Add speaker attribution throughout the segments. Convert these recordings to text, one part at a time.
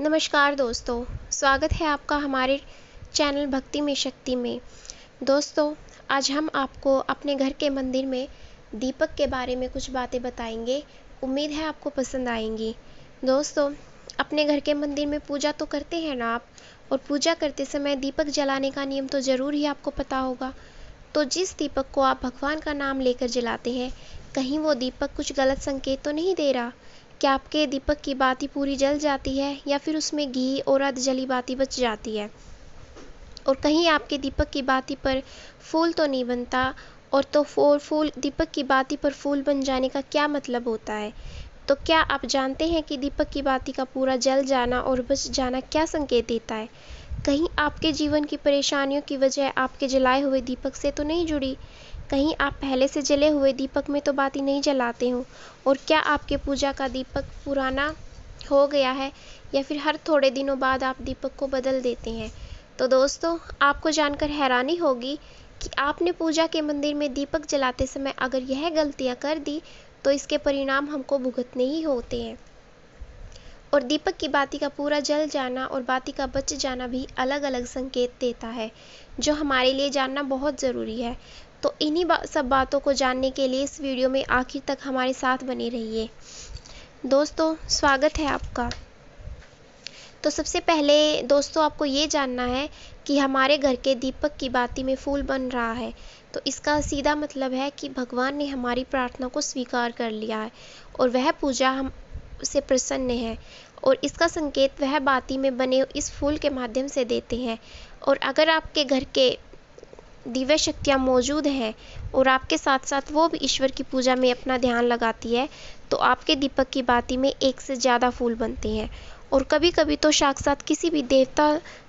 Speaker 1: नमस्कार दोस्तों, स्वागत है आपका हमारे चैनल भक्ति में शक्ति में। दोस्तों, आज हम आपको अपने घर के मंदिर में दीपक के बारे में कुछ बातें बताएंगे। उम्मीद है आपको पसंद आएंगी। दोस्तों, अपने घर के मंदिर में पूजा तो करते हैं ना आप, और पूजा करते समय दीपक जलाने का नियम तो ज़रूर ही आपको पता होगा। तो जिस दीपक को आप भगवान का नाम लेकर जलाते हैं, कहीं वो दीपक कुछ गलत संकेत तो नहीं दे रहा? क्या आपके दीपक की बाती पूरी जल जाती है या फिर उसमें घी और अध जली बाती बच जाती है? और कहीं आपके दीपक की बाती पर फूल तो नहीं बनता? और तो फूल दीपक की बाती पर फूल बन जाने का क्या मतलब होता है? तो क्या आप जानते हैं कि दीपक की बाती का पूरा जल जाना और बच जाना क्या संकेत देता है? कहीं आपके जीवन की परेशानियों की वजह आपके जलाए हुए दीपक से तो नहीं जुड़ी? कहीं आप पहले से जले हुए दीपक में तो बाती नहीं जलाते हो? और क्या आपके पूजा का दीपक पुराना हो गया है या फिर हर थोड़े दिनों बाद आप दीपक को बदल देते हैं? तो दोस्तों, आपको जानकर हैरानी होगी कि आपने पूजा के मंदिर में दीपक जलाते समय अगर यह गलतियां कर दी तो इसके परिणाम हमको भुगतने ही होते हैं। और दीपक की बाती का पूरा जल जाना और बाती का बच जाना भी अलग अलग संकेत देता है, जो हमारे लिए जानना बहुत ज़रूरी है। तो इन्हीं सब बातों को जानने के लिए इस वीडियो में आखिर तक हमारे साथ बने रहिए। दोस्तों, स्वागत है आपका। तो सबसे पहले दोस्तों, आपको ये जानना है कि हमारे घर के दीपक की बाती में फूल बन रहा है, तो इसका सीधा मतलब है कि भगवान ने हमारी प्रार्थना को स्वीकार कर लिया है और वह पूजा हम से प्रसन्न है। और इसका संकेत वह बाती में बने इस फूल के माध्यम से देते हैं। और अगर आपके घर के दिव्य शक्तियाँ मौजूद हैं और आपके साथ साथ वो भी ईश्वर की पूजा में अपना ध्यान लगाती है, तो आपके दीपक की बाती में एक से ज़्यादा फूल बनते हैं। और कभी कभी तो साक्षात किसी भी देवता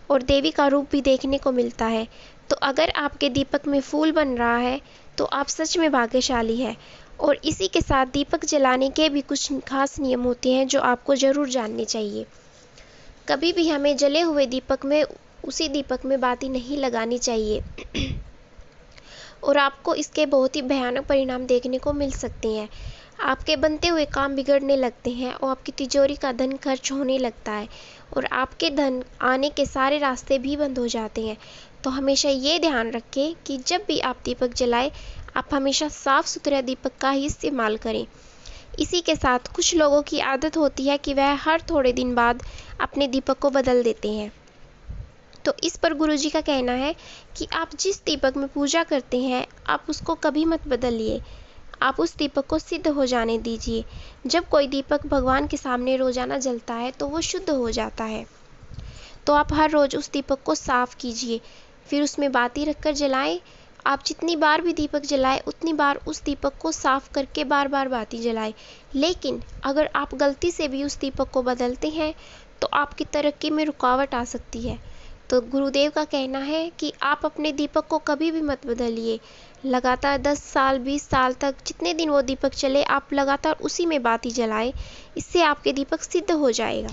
Speaker 1: और देवी का रूप भी देखने को मिलता है। तो अगर आपके दीपक में फूल बन रहा है तो आप सच में भाग्यशाली हैं। और इसी के साथ दीपक जलाने के भी कुछ खास नियम होते हैं जो आपको ज़रूर जानने चाहिए। कभी भी हमें जले हुए दीपक में उसी दीपक में बाती नहीं लगानी चाहिए और आपको इसके बहुत ही भयानक परिणाम देखने को मिल सकते हैं। आपके बनते हुए काम बिगड़ने लगते हैं और आपकी तिजोरी का धन खर्च होने लगता है और आपके धन आने के सारे रास्ते भी बंद हो जाते हैं। तो हमेशा ये ध्यान रखें कि जब भी आप दीपक जलाएं, आप हमेशा साफ सुथरा दीपक का ही इस्तेमाल करें। इसी के साथ कुछ लोगों की आदत होती है कि वह हर थोड़े दिन बाद अपने दीपक को बदल देते हैं। तो इस पर गुरुजी का कहना है कि आप जिस दीपक में पूजा करते हैं, आप उसको कभी मत बदलिए। आप उस दीपक को सिद्ध हो जाने दीजिए। जब कोई दीपक भगवान के सामने रोजाना जलता है तो वो शुद्ध हो जाता है। तो आप हर रोज उस दीपक को साफ कीजिए, फिर उसमें बाती रखकर जलाएं। आप जितनी बार भी दीपक जलाएं, उतनी बार उस दीपक को साफ करके बार बार बाती जलाएं। लेकिन अगर आप गलती से भी उस दीपक को बदलते हैं तो आपकी तरक्की में रुकावट आ सकती है। तो गुरुदेव का कहना है कि आप अपने दीपक को कभी भी मत बदलिए। लगातार 10 साल 20 साल तक जितने दिन वो दीपक चले, आप लगातार उसी में बाती जलाएं। इससे आपके दीपक सिद्ध हो जाएगा।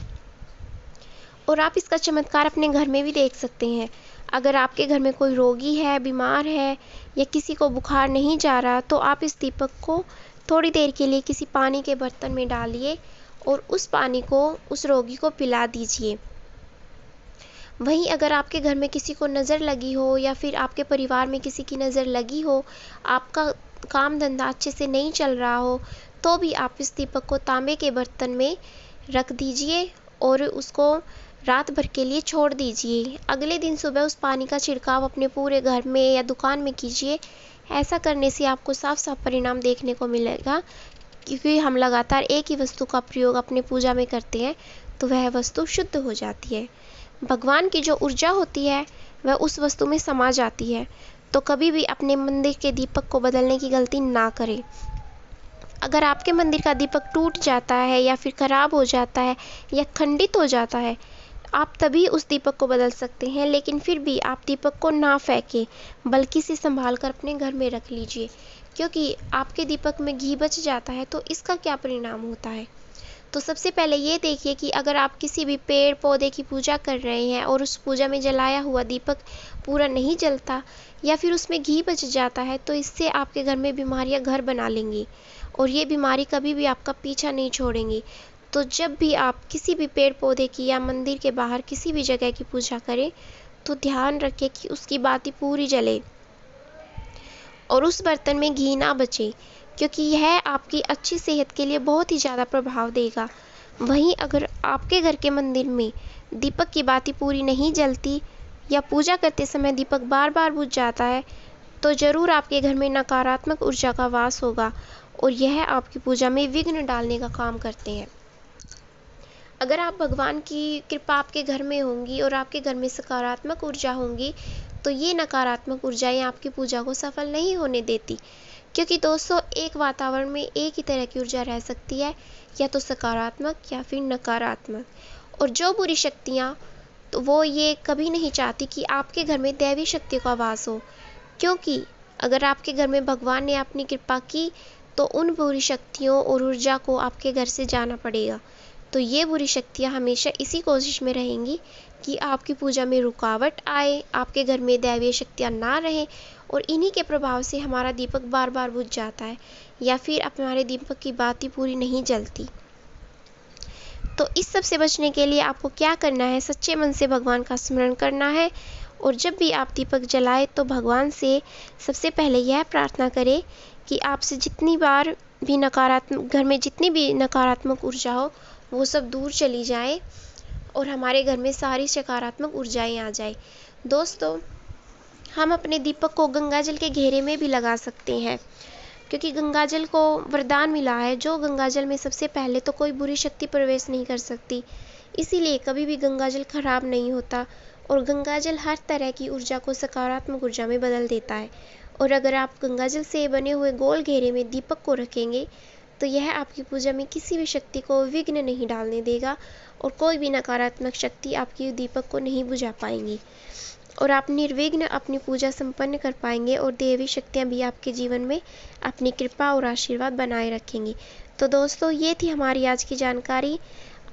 Speaker 1: और आप इसका चमत्कार अपने घर में भी देख सकते हैं। अगर आपके घर में कोई रोगी है, बीमार है या किसी को बुखार नहीं जा रहा, तो आप इस दीपक को थोड़ी देर के लिए किसी पानी के बर्तन में डालिए और उस पानी को उस रोगी को पिला दीजिए। वहीं अगर आपके घर में किसी को नज़र लगी हो या फिर आपके परिवार में किसी की नज़र लगी हो, आपका काम धंधा अच्छे से नहीं चल रहा हो, तो भी आप इस दीपक को तांबे के बर्तन में रख दीजिए और उसको रात भर के लिए छोड़ दीजिए। अगले दिन सुबह उस पानी का छिड़काव अपने पूरे घर में या दुकान में कीजिए। ऐसा करने से आपको साफ साफ परिणाम देखने को मिलेगा, क्योंकि हम लगातार एक ही वस्तु का प्रयोग अपने पूजा में करते हैं तो वह वस्तु शुद्ध हो जाती है। भगवान की जो ऊर्जा होती है वह उस वस्तु में समा जाती है। तो कभी भी अपने मंदिर के दीपक को बदलने की गलती ना करें। अगर आपके मंदिर का दीपक टूट जाता है या फिर खराब हो जाता है या खंडित हो जाता है, आप तभी उस दीपक को बदल सकते हैं। लेकिन फिर भी आप दीपक को ना फेंकें, बल्कि इसे संभाल कर अपने घर में रख लीजिए, क्योंकि आपके दीपक में घी बच जाता है तो इसका क्या परिणाम होता है। तो सबसे पहले ये देखिए कि अगर आप किसी भी पेड़ पौधे की पूजा कर रहे हैं और उस पूजा में जलाया हुआ दीपक पूरा नहीं जलता या फिर उसमें घी बच जाता है, तो इससे आपके घर में बीमारियां घर बना लेंगी और ये बीमारी कभी भी आपका पीछा नहीं छोड़ेंगी। तो जब भी आप किसी भी पेड़ पौधे की या मंदिर के बाहर किसी भी जगह की पूजा करें तो ध्यान रखें कि उसकी बाती पूरी जले और उस बर्तन में घी ना बचे, क्योंकि यह आपकी अच्छी सेहत के लिए बहुत ही ज़्यादा प्रभाव देगा। वहीं अगर आपके घर के मंदिर में दीपक की बाती पूरी नहीं जलती या पूजा करते समय दीपक बार बार बुझ जाता है तो ज़रूर आपके घर में नकारात्मक ऊर्जा का वास होगा और यह आपकी पूजा में विघ्न डालने का काम करते हैं। अगर आप भगवान की कृपा आपके घर में होंगी और आपके घर में सकारात्मक ऊर्जा होंगी तो ये नकारात्मक ऊर्जाएं आपकी पूजा को सफल नहीं होने देती, क्योंकि दोस्तों एक वातावरण में एक ही तरह की ऊर्जा रह सकती है, या तो सकारात्मक या फिर नकारात्मक। और जो बुरी शक्तियाँ, तो वो ये कभी नहीं चाहती कि आपके घर में दैवी शक्तियों का वास हो, क्योंकि अगर आपके घर में भगवान ने अपनी कृपा की तो उन बुरी शक्तियों और ऊर्जा को आपके घर से जाना पड़ेगा। तो ये बुरी शक्तियाँ हमेशा इसी कोशिश में रहेंगी कि आपकी पूजा में रुकावट आए, आपके घर में दैवीय शक्तियाँ ना रहें और इन्हीं के प्रभाव से हमारा दीपक बार बार बुझ जाता है या फिर हमारे दीपक की बाती पूरी नहीं जलती। तो इस सब से बचने के लिए आपको क्या करना है, सच्चे मन से भगवान का स्मरण करना है और जब भी आप दीपक जलाए तो भगवान से सबसे पहले यह प्रार्थना करें कि आपसे जितनी बार भी नकारात्मक, घर में जितनी भी नकारात्मक ऊर्जा हो वो सब दूर चली जाए और हमारे घर में सारी सकारात्मक ऊर्जाएं आ जाए। दोस्तों, हम अपने दीपक को गंगा जल के घेरे में भी लगा सकते हैं, क्योंकि गंगा जल को वरदान मिला है, जो गंगा जल में सबसे पहले तो कोई बुरी शक्ति प्रवेश नहीं कर सकती, इसीलिए कभी भी गंगा जल खराब नहीं होता और गंगा जल हर तरह की ऊर्जा को सकारात्मक ऊर्जा में बदल देता है। और अगर आप गंगा जल से बने हुए गोल घेरे में दीपक को रखेंगे तो यह आपकी पूजा में किसी भी शक्ति को विघ्न नहीं डालने देगा और कोई भी नकारात्मक शक्ति आपकी दीपक को नहीं बुझा पाएंगी और आप निर्विघ्न अपनी पूजा संपन्न कर पाएंगे और देवी शक्तियाँ भी आपके जीवन में अपनी कृपा और आशीर्वाद बनाए रखेंगी। तो दोस्तों, ये थी हमारी आज की जानकारी।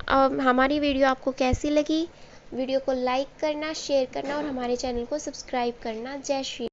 Speaker 1: हमारी वीडियो आपको कैसी लगी? वीडियो को लाइक करना, शेयर करना और हमारे चैनल को सब्सक्राइब करना। जय श्री